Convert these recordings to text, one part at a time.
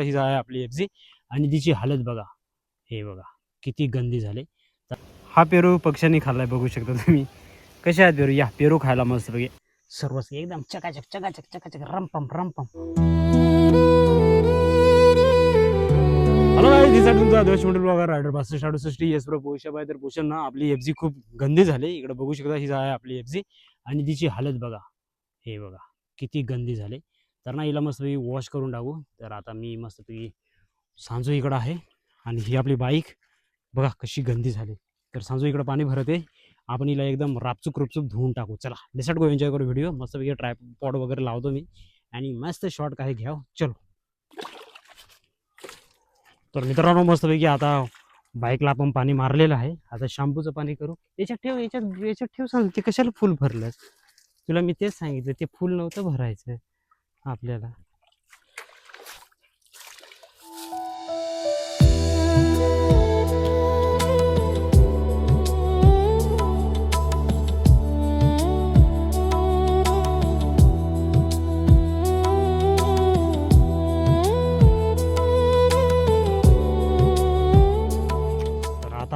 ही आहे आपली एफजी आणि तिची हालत बघा. हे बघा किती गंदी झाले. हा पेरू पक्ष्यांनी खाल्लाय बघू शकता तुम्ही. कशा आहेत पेरू? या पेरू खायला मस्त बघे सर्वच एकदम चकाचक चकाचक चकाचक रमपम रमपम. हॅलो गाईज, दिसा तुमचा देश मंडळ बघा रायडर 6268 येस प्रो पोषा बाय. तर पोषण ना आपली एफजी खूप गंदी झाली. इकडे बघू शकता ही आहे आपली एफजी आणि तिची हालत बघा. हे बघा किती गंदी झाले. तर ना हिला मस्तपैकी वॉश करून टाकू. तर आता मी मस्तपैकी सांजू इकडं आहे आणि ही आपली बाईक बघा कशी गंदी झाली. तर सांजू इकडं पाणी भरत आहे. आपण हिला एकदम रापचूक रुपचूक धुवून टाकू. चला लेट्स गो एन्जॉय करू व्हिडिओ. मस्तपैकी ट्रायपॉड वगैरे लावतो मी आणि मस्त शॉट काही घ्याव. चलो. तर मित्रांनो मस्तपैकी आता बाईकला आपण पाणी मारलेलं आहे. आता शॅम्पूचं पाणी करू. याच्यात ठेव, याच्यात ठेव. सांग ते कशाला फुल भरलं? तुला मी तेच सांगितलं, ते फुल नव्हतं भरायचं आपल्याला.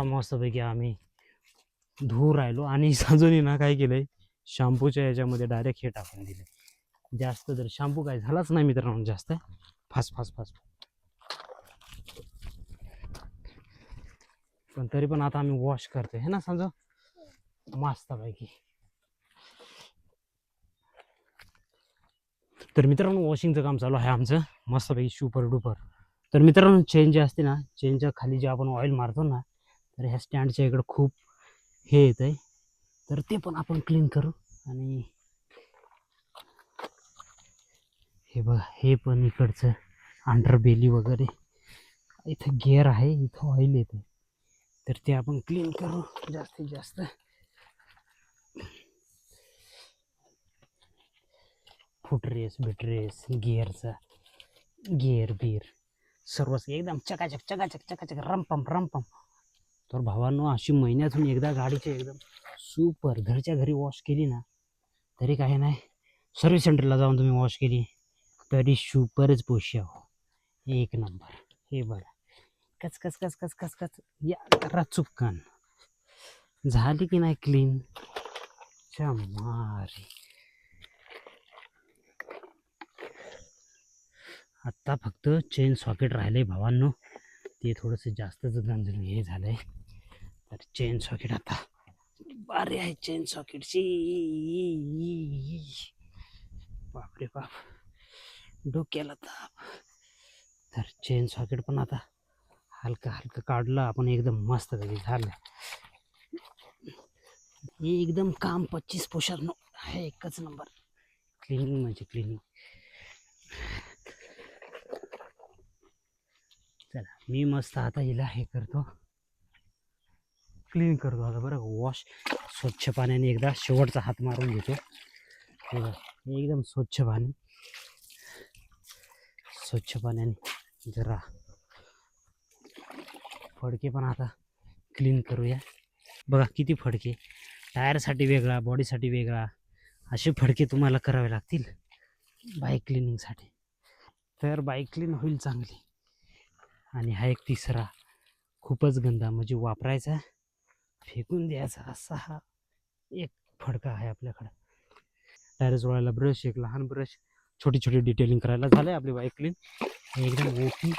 मस्तपैकी आम्ही धुवू राहिलो आणि सांजूनी ना काय केलंय, शॅम्पूच्या याच्यामध्ये डायरेक्ट हे टाकून दिले. जास्त तर शॅम्पू काय झालाच नाही मित्रांनो जास्त. फास फास फास. पण तरी पण आता आम्ही वॉश करतोय है ना सांजू मस्तपैकी. तर मित्रांनो वॉशिंगचं काम चालू आहे आमचं मस्तपैकी सुपर डुपर. तर मित्रांनो चेन जे असते ना, चेनच्या खाली जे आपण ऑइल मारतो ना, तर ह्या स्टँडच्या इकडं खूप हे येत आहे. तर ते पण आपण क्लीन करू. आणि हे बघा हे पण इकडचं अंडर बेली वगैरे इथं गिअर आहे, इथं ऑइल येते. तर ते आपण क्लीन करू जास्तीत जास्त. फुटरेस बिटरेस गिअरचा गिअर बिअर सर्वच एकदम चकाचक चकाचक चकाचक रमपम रमपम. तर भावांनो अशी महिन्यातून एकदा गाडीची एकदम सुपर घरच्या घरी वॉश केली ना, तरी काही नाही, सर्व्हिस सेंटरला जाऊन तुम्ही वॉश केली तरी सुपरच पोषा हो. एक नंबर. हे बघा कच कच कच कच कच कच या करा चुपकान झाली की नाही क्लीन. चमारी. आत्ता फक्त चेन सॉकेट राहिले भावांनो, ते थोडंसं जास्तच गंजलं हे झालंय. तर चेन सॉकेट आता बारे आहे चेन सॉकेटची. बापरे बाप डोक्याला ताप. तर चेन सॉकेट पण आता हलका हलका काढलं आपण एकदम मस्त झाली झालं. एकदम काम 25 पोशार आहे एकच नंबर. क्लिनिंग म्हणजे क्लिनिंग. चला मी मस्त आता हिला हे करतो, क्लीन करतो आता बरं. वॉश स्वच्छ पाण्याने एकदा शेवटचा हात मारून घेतो. एकदम स्वच्छ पाणी, स्वच्छ पाण्याने जरा फडके पण आता क्लीन करूया. बघा किती फडके, टायरसाठी वेगळा, बॉडीसाठी वेगळा, असे फडके तुम्हाला करावे लागतील बाईक क्लिनिंगसाठी. तर बाईक क्लीन होईल चांगली. आणि हा एक तिसरा खूपच गंदा म्हणजे वापरायचा फेकून द्यायचा असा हा एक फडका आहे आपल्याकडं. टायर जोडायला ब्रश, एक लहान ब्रश, छोटी छोटी डिटेलिंग करायला झालं आहे आपली बाईक क्लीन एकदम ओपी.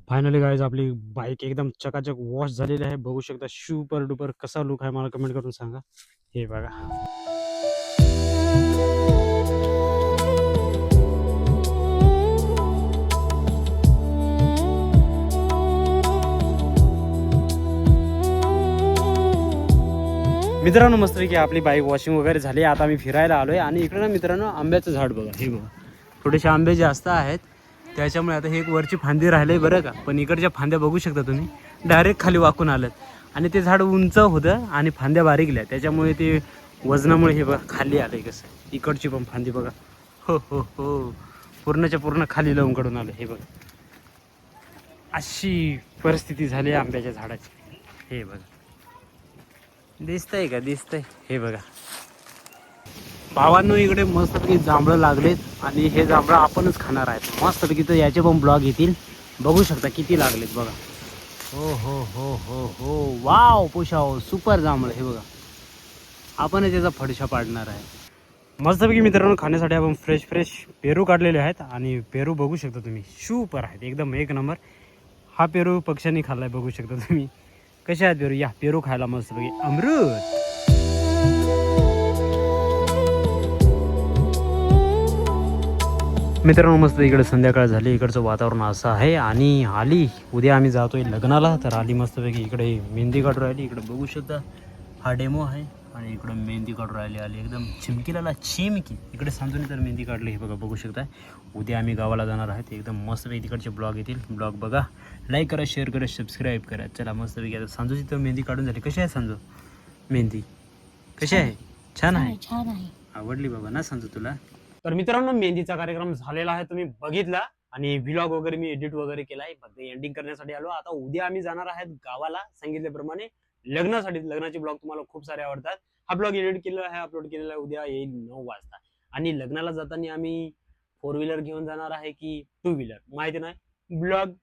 फायनली गाईज आपली बाईक एकदम चकाचक वॉश झालेली आहे. बघू शकता सुपर डुपर कसा लुक आहे मला कमेंट करून सांगा. हे बघा मित्रांनो मस्तपैकी आपली बाईक वॉशिंग वगैरे झाली. आता आम्ही फिरायला आलो आहे आणि इकडे ना मित्रांनो आंब्याचं झाड बघा. हे बघा थोडेसे आंबे जास्त आहेत त्याच्यामुळे आता हे एक वरची फांदी राहिले बरं का. पण इकडच्या फांद्या बघू शकता तुम्ही डायरेक्ट खाली वाकून आलं. आणि ते झाड उंच होतं आणि फांद्या बारीकल्या त्याच्यामुळे ते वजनामुळे हे बघा खाली आलंय. कसं इकडची पण फांदी बघा हो हो हो पूर्णच्या पूर्ण खाली लावून कडून आलं. हे बघा अशी परिस्थिती झाली आंब्याच्या झाडाची. हे बघा दिसतंय का? दिसतंय. हे बघा भावांनो इकडे मस्तपैकी जांभळं लागलेत आणि हे जांभळं आपणच खाणार आहेत मस्तपैकी. तर याचे पण ब्लॉग येतील, बघू शकता किती लागलेत बघा. हो हो हो हो हो वाव पोशाव सुपर जांभळं हे बघा. आपणच याचा फडशा पाडणार आहे. मस्तपैकी मित्रांनो खाण्यासाठी आपण फ्रेश फ्रेश पेरू काढलेले आहेत आणि पेरू बघू शकता तुम्ही सुपर आहेत एकदम एक नंबर. हा पेरू पक्ष्यांनी खाल्लाय बघू शकता तुम्ही. कसे आहेत पेरू? या पेरू खायला मस्तपैकी अमृत. मित्रांनो मस्त इकडे संध्याकाळ झाली, इकडचं वातावरण असं आहे. आणि आली उद्या आम्ही जातोय लग्नाला, तर आली मस्तपैकी इकडे मेहंदी काढून राहिली. इकडे बघू शकता हा डेमो आहे आणि इकडं मेहंदी काढून राहिली. आली एकदम चिमकीला चिमकी. इकडे सांजून तर मेहंदी काढली हे बघा बघू शकता. उद्या आम्ही गावाला जाणार आहेत एकदम मस्तपैकी. तिकडचे ब्लॉग येतील, ब्लॉग बघा, लाईक करा, शेअर करा, सबस्क्राईब करा. चला मस्तपैकी आता सांजूची तर मेहंदी काढून झाली. कशी आहे सांजू मेहंदी? कशी आहे? छान आहे, छान आहे, आवडली बाबा ना सांजू तुला? तर मित्रांनो मेहंदीचा कार्यक्रम झालेला आहे, तुम्ही बघितला आणि व्लॉग वगैरे मी एडिट वगैरे केलाय. फक्त एंडिंग करण्यासाठी आलो. आता उद्या आम्ही जाणार आहेत गावाला सांगितल्याप्रमाणे लग्नासाठी. लग्नाचे ब्लॉग तुम्हाला खूप सारे आवडतात. हा ब्लॉग एडिट केलेला आहे, अपलोड केलेला आहे. उद्या येईल 9 वाजता. आणि लग्नाला जाताना आम्ही 4 व्हीलर घेऊन जाणार आहे की 2 व्हीलर माहिती नाही, ब्लॉग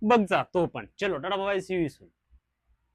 बघचा तो पण. चलो tata bye, see you soon.